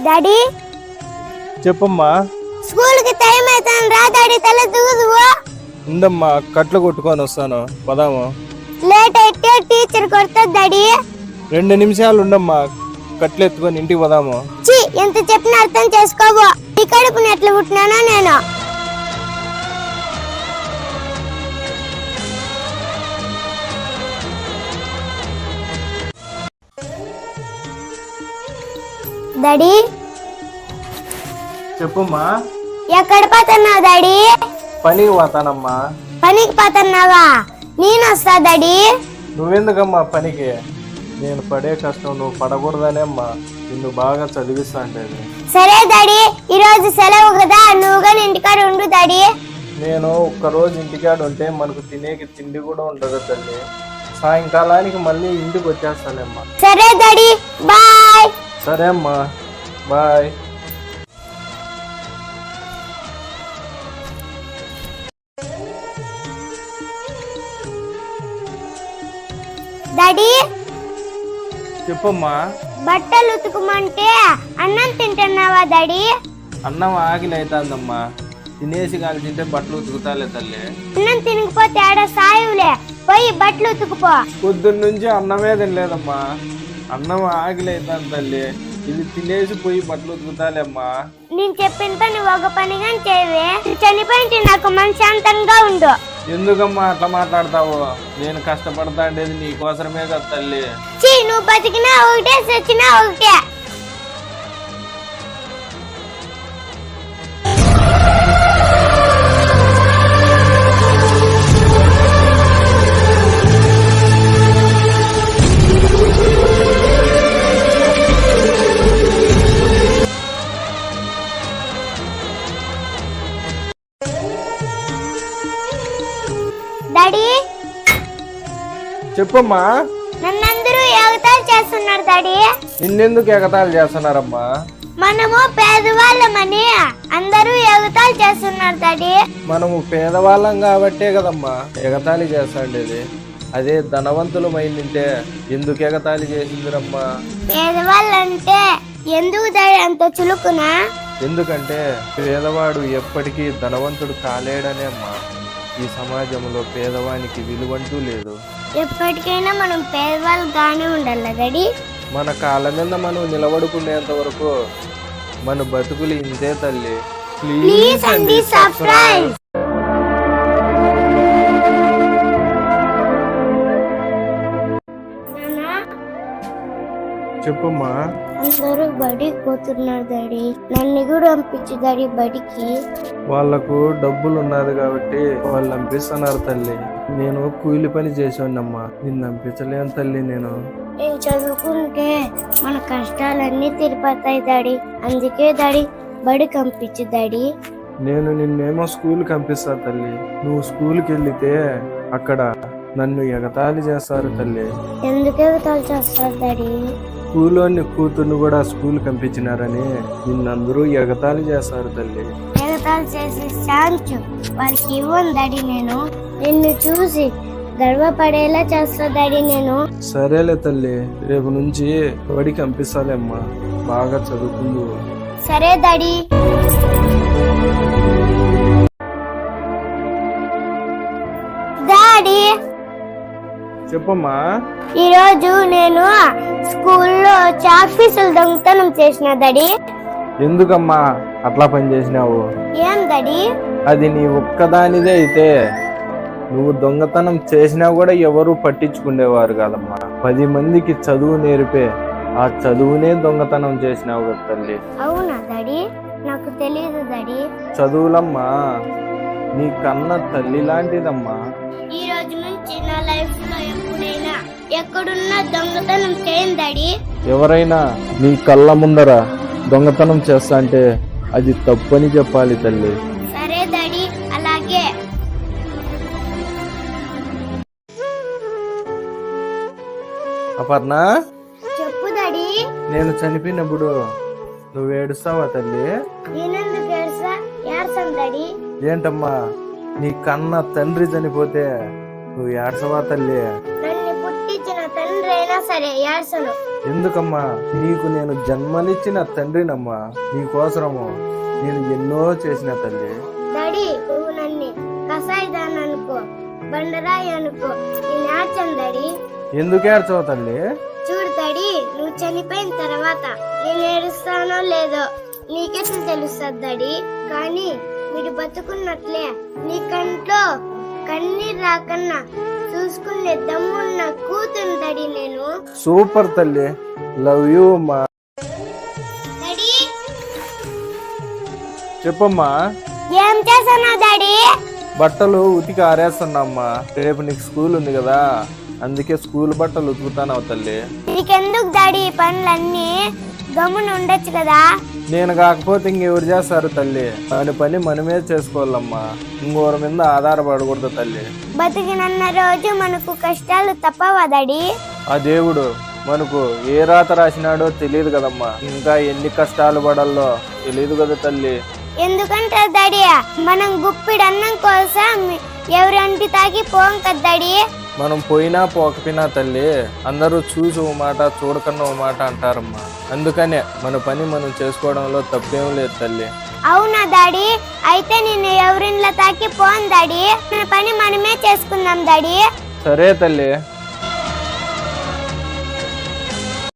Daddy చెప్పమ్మా. School కి time అవుతాను రా డాడీ, తల దూదువు. ఉందమ్మా, కట్లు కొట్టుకొని వస్తాను, పదాము. లేట్ అయితే టీచర్ కొడతాది డాడీ. 2 నిమిషాలు ఉండమ్మా, కట్లు ఎత్తుకొని ఇంటికి పదాము. చి, ఎంత చెప్పినా అర్థం చేసుకోవు. నీ కడుపుని ఎట్లా పుట్టినానో నేను. డాడీ చెప్పమ్మా. ఎక్కడ పోతున్నావు డాడీ? పనికి పోతానమ్మా. పనికి పోతున్నావా? నేను వస్తా డాడీ. నువ్వెందుకమ్మా పనికి? నేను పడే కష్టం నువ్వు పడకూడదనే అమ్మా నిన్ను బాగా చదివిస్తా అంటే. సరే డాడీ, ఈరోజు సెలవు కదా, నువ్వు కానీ ఇంటికాడ ఉండు డాడీ. నేను ఒక్కరోజు ఇంటికాడ ఉంటే మనకు తినేకి తిండి కూడా ఉండదు తల్లి. సాయంకాలానికి మళ్ళీ ఇంటికి వచ్చేస్తానమ్మా. సరే డాడీ, బాయ్. సరే అమ్మా, బాయ్. డాడీ చెప్పమ్మా. బట్టలు ఉతుకుమంటే అన్నం తింటున్నావా డాడీ? అన్నం ఆకలి అవుతుందమ్మా, తినేసి కానీ తింటే బట్టలు ఉతుకుతాలే తల్లి. అన్నం తినకపోతే ఆడ సాయులే, పోయి బట్టలు ఉతుకుపో. పొద్దున్న నుంచి అన్నమే తినలేదమ్మా, అన్నం ఆకలి అవుతాను తల్లి. ఇది తినేసి పోయి బట్టలు ఉతుకుతాలేమ్మా. నేను చెప్పినంత నువ్వు ఒక పనిగా చేయవే, చనిపోయింది నాకు మనశాంతంగా ఉండు. ఎందుకమ్మా అట్లా మాట్లాడతావు? నేను కష్టపడతా ఉండేది నీకోసమే కదా తల్లి. చీ, నువ్వు బతికినా ఒకటే, చచ్చినా ఒకటే. డాడీ చెప్పమ్మా. నన్నందరూ ఎగతాళి చేస్తున్నారు డాడీ. నిన్నెందుకు ఎగతాళి చేస్తున్నారమ్మా? మనము పేదవాళ్ళమని అందరూ ఎగతాళి చేస్తున్నారు డాడీ. మనము పేదవాళ్ళం కాబట్టే కదమ్మా ఎగతాళి చేస్తాండేది. అదే ధనవంతులమైందంటే ఎందుకు ఎగతాళి చేసిందిరమ్మా? పేదవాళ్ళంటే ఎందుకు డాడీ అంత చులుకునా? ఎందుకంటే పేదవాడు ఎప్పటికీ ధనవంతుడు కాలేడనే అమ్మా. ఈ సమాజంలో పేదవానికి విలువంటూ లేదు. ఎప్పటికైనా మనం పేదవాళ్ళుగానే ఉండాలి డాడీ. మన కాళ్ళ మీద మనం నిలబడుకునేంత వరకు మన బతుకులు ఇంతే తల్లి. ప్లీజ్ అండి సబ్స్క్రైబ్. చెప్పమ్మా. అందరూ బడికి పోతున్నారు డాడీ, నన్ను కూడా పంపించు డాడీ బడికి. వాళ్లకు డబ్బులు ఉన్నది కాబట్టి వాళ్ళు పంపిస్తున్నారు తల్లి. నేను కూలి పని చేసానమ్మా, నిన్ను పంపించలేను తల్లి. నేను చదువుకుంటే మన కష్టాలన్నీ తీరిపోతాయి డాడీ, అందుకే డాడీ బడికి పంపించు డాడీ. నేను నిన్నేమో స్కూల్కి పంపిస్తా తల్లి. నువ్వు స్కూల్కి వెళ్తే అక్కడ నన్ను ఎగతాళి చేస్తారు తల్లి. ఎందుకు ఎగతాళి చేస్తారు డాడీ? స్కూల్లోని కూతుర్ని కూడా స్కూల్ పంపించినారని నిన్నందరూ ఎగతాళి చేస్తారు తల్లి. ఎగతాళి చేసి ఛాన్స్ వాళ్ళకి ఇవ్వను డాడీ. నేను నిన్ను చూసి గర్వపడేలా చేస్తా డాడీ నేను. సరేలే తల్లి, రేపు నుంచి బడికి పంపిస్తాలేమ్మా, బాగా చదువుకుందు. సరే డాడీ. డాడీ చెప్పమ్మా. ఈరోజు నేను స్కూల్లో చాక్ పీసులు దొంగతనం చేసిన డాడీ. ఎందుకమ్మా అట్లా పని చేసినావు? ఏం డాడీ? అది నీ ఒక్కదానిదే అయితే నువ్వు దొంగతనం చేసినా కూడా ఎవరు పట్టించుకునేవారు కాదమ్మా. 10 మందికి చదువు నేర్పే ఆ చదువునే దొంగతనం చేసినావు కదా తల్లి. అవునా డాడీ? నాకు తెలియదు డాడీ. చదువులమ్మా నీ కన్న తల్లి లాంటిదమ్మా. ఈ రోజు నుంచి నా లైఫ్ లో ఎప్పుడైనా ఎక్కడున్నా దొంగతనం చేయను డాడీ. ఎవరైనా నీ కళ్ళ ముందర దొంగతనం చేస్తా అంటే అది తప్పని చెప్పాలి తల్లి. సరే డాడీ, అలాగే. అపర్ణ, చెప్పు డాడీ. నేను చనిపోయినప్పుడు నువ్వు ఏడుస్తావా తల్లి? నేనెందుకు ఏడ్చాం డాడీ? ఏంటమ్మా నీ కన్న తండ్రి చనిపోతే నువ్వు ఏడ్చవా తల్లి? నన్ను పుట్టించిన తండ్రి అయినా సరే ఏడ్సను. ఎందుకమ్మా? నీకు నేను జన్మనిచ్చిన తండ్రినమ్మా. నీకోసరము నేను ఎన్నో చేసిన తల్లి. డాడీ నువ్వు నన్ను కసాయిదాన్ని అనుకో, బండరాయి అనుకో, నేను ఏడ్చాను డాడీ. ఎందుకు ఏడ్చావు తల్లి? చూడు డాడీ, నువ్వు చనిపోయిన తర్వాత నేను ఏడుస్తానో లేదో నీకెట్లా తెలుస్తుంది డాడీ. కానీ మీరు బతుకున్నట్లే నీ కంట్లో కన్నీరు రాకన్నా చూసుకునే దమ్మున్న కూతురు డాడీ నేను. సూపర్ తల్లి, లవ్ యూ అమ్మా. డాడీ చెప్పమ్మా. ఏం చేస్తున్నావు డాడీ? బట్టలు ఉతికి ఆరేస్తున్నామ్మా. రేపు నీకు స్కూల్ ఉంది కదా, అందుకే స్కూల్ బట్టలు ఉతుకుతాను తల్లి. నీకెందుకు డాడీ ఈ పనులన్నీ? గమ్మున ఉండొచ్చు కదా. నేను కాకపోతే ఇంకెవరు చేస్తారు తల్లి? మన పని మనమే చేసుకోవాలమ్మా. ఇంకోరి మీద ఆధారపడకూడదు తల్లి. బతికినన్న రోజు మనకు కష్టాలు తప్పవా డాడీ? ఆ దేవుడు మనకు ఏ రాత రాసినాడో తెలియదు కదమ్మా. ఇంకా ఎన్ని కష్టాలు పడాలో తెలియదు కదా తల్లి. ఎందుకంటే డాడీ మనం గుప్పిడి అన్నం కోసం ఎవరంటి తాగి పోం కదా డాడీ. మనం పోయినా పోకపోయినా తల్లి, అందరూ చూసి ఓ మాట చూడకన్నా ఓ మాట అంటారమ్మా. అందుకనే మన పని మనం చేసుకోవడంలో తప్పేం లేదు తల్లి. అవునా డాడీ? అయితే నేను ఎవరిన్లా తాకి పోను డాడీ. మన పని మనమే చేసుకుందాం డాడీ. సరే తల్లి.